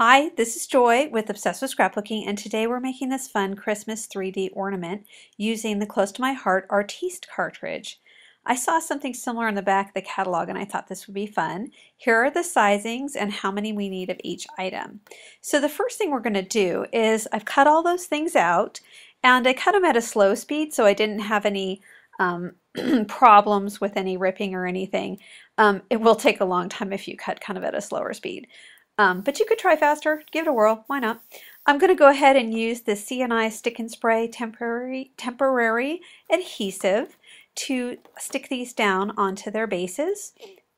Hi, this is Joy with Obsessed with Scrapbooking, and today we're making this fun Christmas 3D ornament using the Close to My Heart Artiste cartridge. I saw something similar in the back of the catalog and I thought this would be fun. Here are the sizings and how many we need of each item. So the first thing we're going to do is I've cut all those things out, and I cut them at a slow speed so I didn't have any problems with any ripping or anything. It will take a long time if you cut kind of at a slower speed. But you could try faster. Give it a whirl. Why not? I'm going to go ahead and use the C&I Stick and Spray temporary adhesive to stick these down onto their bases.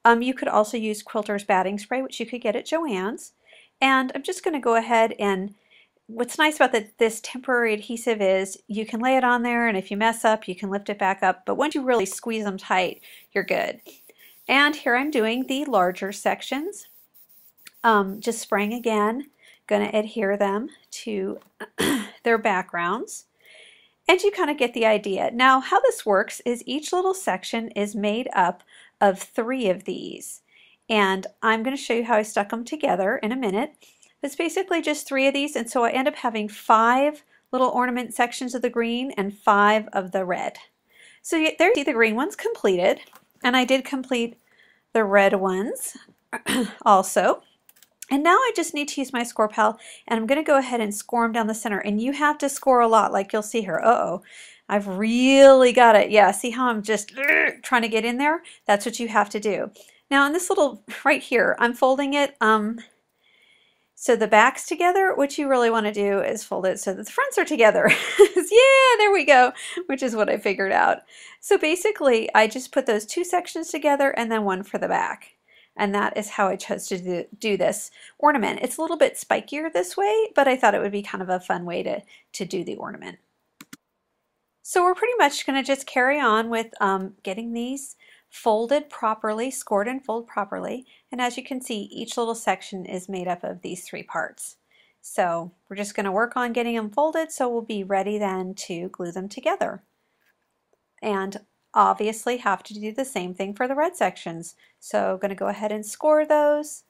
You could also use Quilter's batting spray, which you could get at Joann's. And I'm just going to go ahead and what's nice about this temporary adhesive is you can lay it on there, and if you mess up, you can lift it back up. But once you really squeeze them tight, you're good. And here I'm doing the larger sections. Just spraying again, going to adhere them to their backgrounds, and you kind of get the idea. Now how this works is each little section is made up of 3 of these, and I'm going to show you how I stuck them together in a minute. It's basically just 3 of these, and so I end up having 5 little ornament sections of the green and 5 of the red. So there you see the green ones completed, and I did complete the red ones also. And now I just need to use my score pal, and I'm going to go ahead and score them down the center. And you have to score a lot, like you'll see here. Uh-oh, I've really got it. Yeah, see how I'm just trying to get in there? That's what you have to do. Now in this little, right here, I'm folding it so the back's together. What you really want to do is fold it so that the fronts are together. Yeah, there we go, which is what I figured out. So basically, I just put those 2 sections together and then one for the back. And that is how I chose to do this ornament. It's a little bit spikier this way, but I thought it would be kind of a fun way to do the ornament. So we're pretty much going to just carry on with getting these folded properly, scored and folded properly. And as you can see, each little section is made up of these 3 parts. So we're just going to work on getting them folded so we'll be ready then to glue them together. And obviously have to do the same thing for the red sections. So I'm going to go ahead and score those.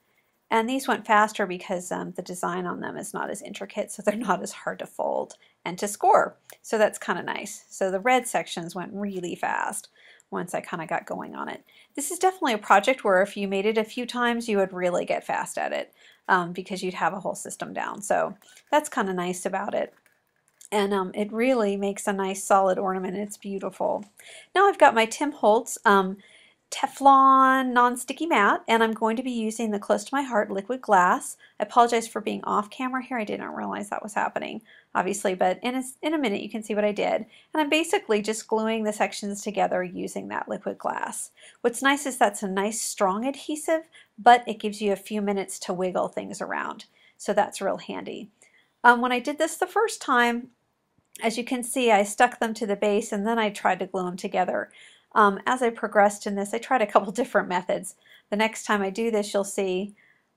And these went faster because the design on them is not as intricate, so they're not as hard to fold and to score. So that's kind of nice. So the red sections went really fast once I kind of got going on it. This is definitely a project where if you made it a few times, you would really get fast at it because you'd have a whole system down. So that's kind of nice about it. And it really makes a nice solid ornament. It's beautiful. Now I've got my Tim Holtz Teflon non-sticky mat, and I'm going to be using the Close to My Heart liquid glass. I apologize for being off camera here. I didn't realize that was happening, obviously, but in a minute you can see what I did. And I'm basically just gluing the sections together using that liquid glass. What's nice is that's a nice strong adhesive, but it gives you a few minutes to wiggle things around. So that's real handy. When I did this the first time, as you can see, I stuck them to the base and then I tried to glue them together. As I progressed in this, I tried a couple different methods. The next time I do this, you'll see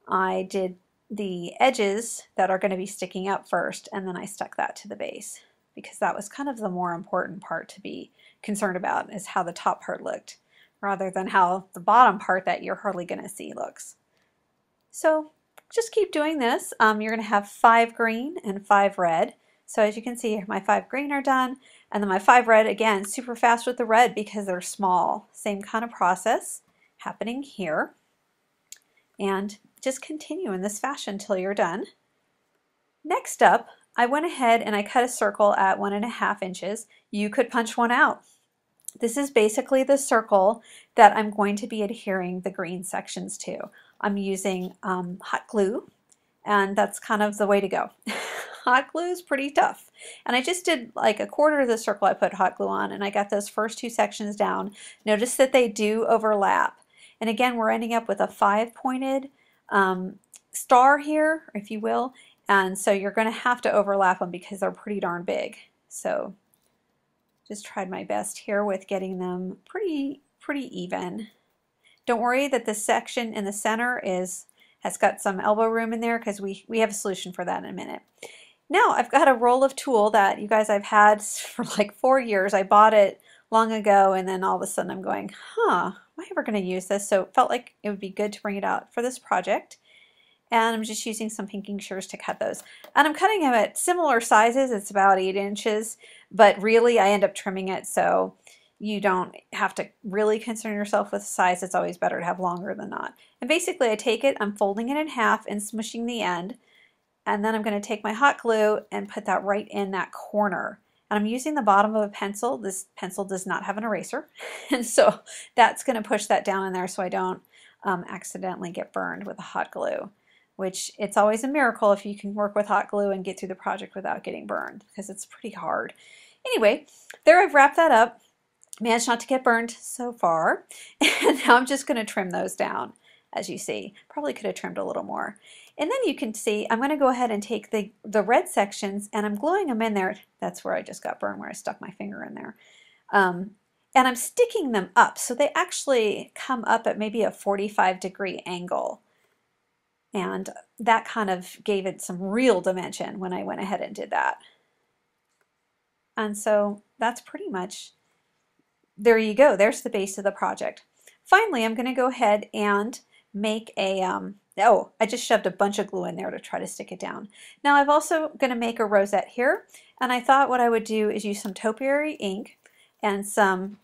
I did the edges that are going to be sticking up first, and then I stuck that to the base because that was kind of the more important part to be concerned about, is how the top part looked rather than how the bottom part that you're hardly going to see looks. So just keep doing this. You're going to have 5 green and 5 red. So as you can see, my 5 green are done, and then my 5 red, again, super fast with the red because they're small. Same kind of process happening here. And just continue in this fashion until you're done. Next up, I went ahead and I cut a circle at 1.5 inches. You could punch one out. This is basically the circle that I'm going to be adhering the green sections to. I'm using hot glue, and that's kind of the way to go. Hot glue is pretty tough. And I just did like 1/4 of the circle I put hot glue on, and I got those first 2 sections down. Notice that they do overlap. And again, we're ending up with a 5-pointed star here, if you will. And so you're going to have to overlap them because they're pretty darn big. So just tried my best here with getting them pretty even. Don't worry that the section in the center has got some elbow room in there because we have a solution for that in a minute. Now I've got a roll of tulle that you guys I've had for like 4 years. I bought it long ago, and then all of a sudden I'm going, am I ever going to use this? So it felt like it would be good to bring it out for this project. and I'm just using some pinking shears to cut those. And I'm cutting them at similar sizes. It's about 8 inches, but really I end up trimming it, so you don't have to really concern yourself with size. It's always better to have longer than not. And basically I take it, I'm folding it in half and smushing the end, and then I'm going to take my hot glue and put that right in that corner. And I'm using the bottom of a pencil. This pencil does not have an eraser, and so that's going to push that down in there so I don't accidentally get burned with the hot glue, which it's always a miracle if you can work with hot glue and get through the project without getting burned, because it's pretty hard. Anyway, there I've wrapped that up. Managed not to get burned so far. And now I'm just going to trim those down, as you see. Probably could have trimmed a little more. And then you can see I'm going to go ahead and take the red sections and I'm gluing them in there. That's where I just got burned, where I stuck my finger in there. And I'm sticking them up so they actually come up at maybe a 45-degree angle. And that kind of gave it some real dimension when I went ahead and did that. And so that's pretty much, there you go. There's the base of the project. Finally, I'm going to go ahead and make a, oh, I just shoved a bunch of glue in there to try to stick it down. Now I'm also going to make a rosette here, and I thought what I would do is use some topiary ink and some,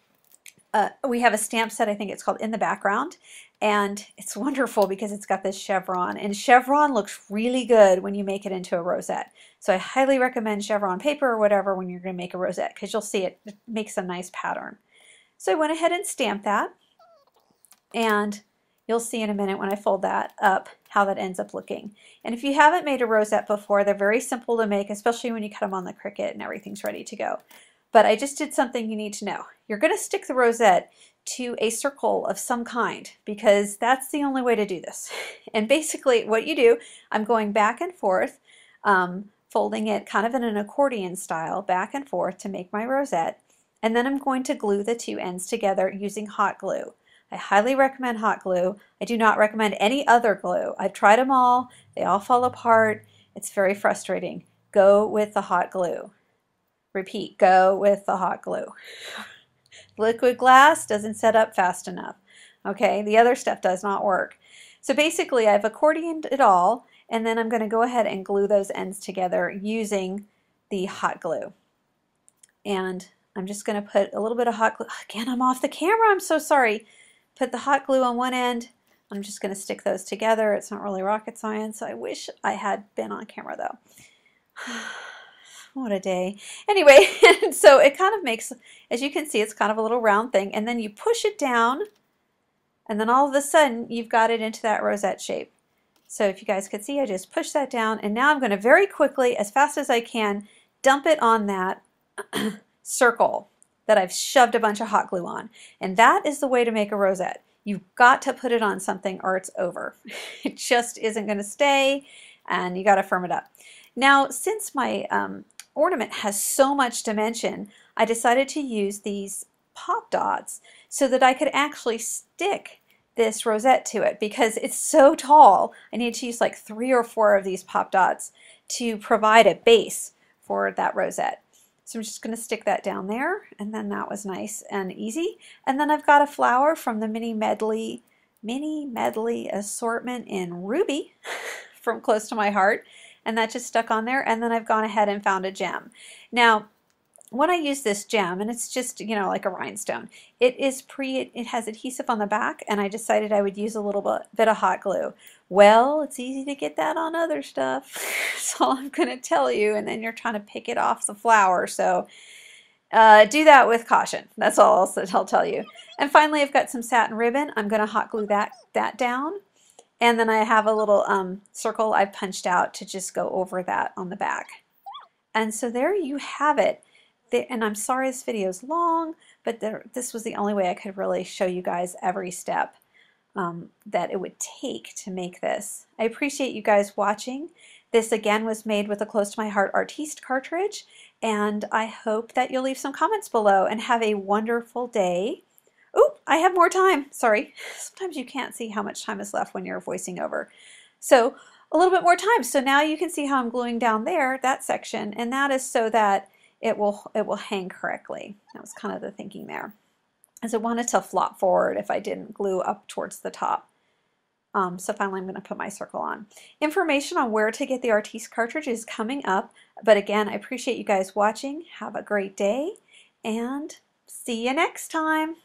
we have a stamp set, I think it's called In the Background, and it's wonderful because it's got this chevron, and chevron looks really good when you make it into a rosette. So I highly recommend chevron paper or whatever when you're going to make a rosette, because you'll see it makes a nice pattern. So I went ahead and stamped that, and you'll see in a minute when I fold that up how that ends up looking. And if you haven't made a rosette before, they're very simple to make, especially when you cut them on the Cricut and everything's ready to go. But I just did something you need to know. You're going to stick the rosette to a circle of some kind, because that's the only way to do this. And basically what you do, I'm going back and forth, folding it kind of in an accordion style, back and forth to make my rosette. And then I'm going to glue the two ends together using hot glue. I highly recommend hot glue. I do not recommend any other glue. I've tried them all. They all fall apart. It's very frustrating. Go with the hot glue. Repeat, go with the hot glue. Liquid glass doesn't set up fast enough. Okay, the other stuff does not work. So basically I've accordioned it all, and then I'm going to go ahead and glue those ends together using the hot glue. And I'm just going to put a little bit of hot glue. Again, I'm off the camera. I'm so sorry. Put the hot glue on one end. I'm just going to stick those together. It's not really rocket science. I wish I had been on camera though. What a day. Anyway, so it kind of makes, as you can see, it's kind of a little round thing. And then you push it down, and then all of a sudden you've got it into that rosette shape. So if you guys could see, I just push that down, and now I'm going to very quickly, as fast as I can, dump it on that circle that I've shoved a bunch of hot glue on. And that is the way to make a rosette. You've got to put it on something or it's over. It just isn't going to stay, and you got to firm it up. Now, since my ornament has so much dimension, I decided to use these pop dots so that I could actually stick this rosette to it, because it's so tall. I need to use like 3 or 4 of these pop dots to provide a base for that rosette. So I'm just going to stick that down there, and then that was nice and easy. And then I've got a flower from the mini medley assortment in Ruby from Close to My Heart, and that just stuck on there. And then I've gone ahead and found a gem. Now, when I use this gem, and it's just, you know, like a rhinestone, it has adhesive on the back, and I decided I would use a little bit of hot glue. Well, it's easy to get that on other stuff. That's all I'm going to tell you, and then you're trying to pick it off the flower, so do that with caution. That's all I'll tell you. And finally, I've got some satin ribbon. I'm going to hot glue that down, and then I have a little circle I've punched out to just go over that on the back. And so there you have it. And I'm sorry this video is long, but this was the only way I could really show you guys every step that it would take to make this. I appreciate you guys watching. This again was made with a Close to My Heart Artiste cartridge, and I hope that you'll leave some comments below and have a wonderful day. Oh, I have more time. Sorry. Sometimes you can't see how much time is left when you're voicing over. So a little bit more time. So now you can see how I'm gluing down there, that section, and that is so that it will hang correctly. That was kind of the thinking there, as I wanted to flop forward if I didn't glue up towards the top. So finally I'm going to put my circle on. Information on where to get the Artiste cartridge is coming up. But again, I appreciate you guys watching. Have a great day and see you next time.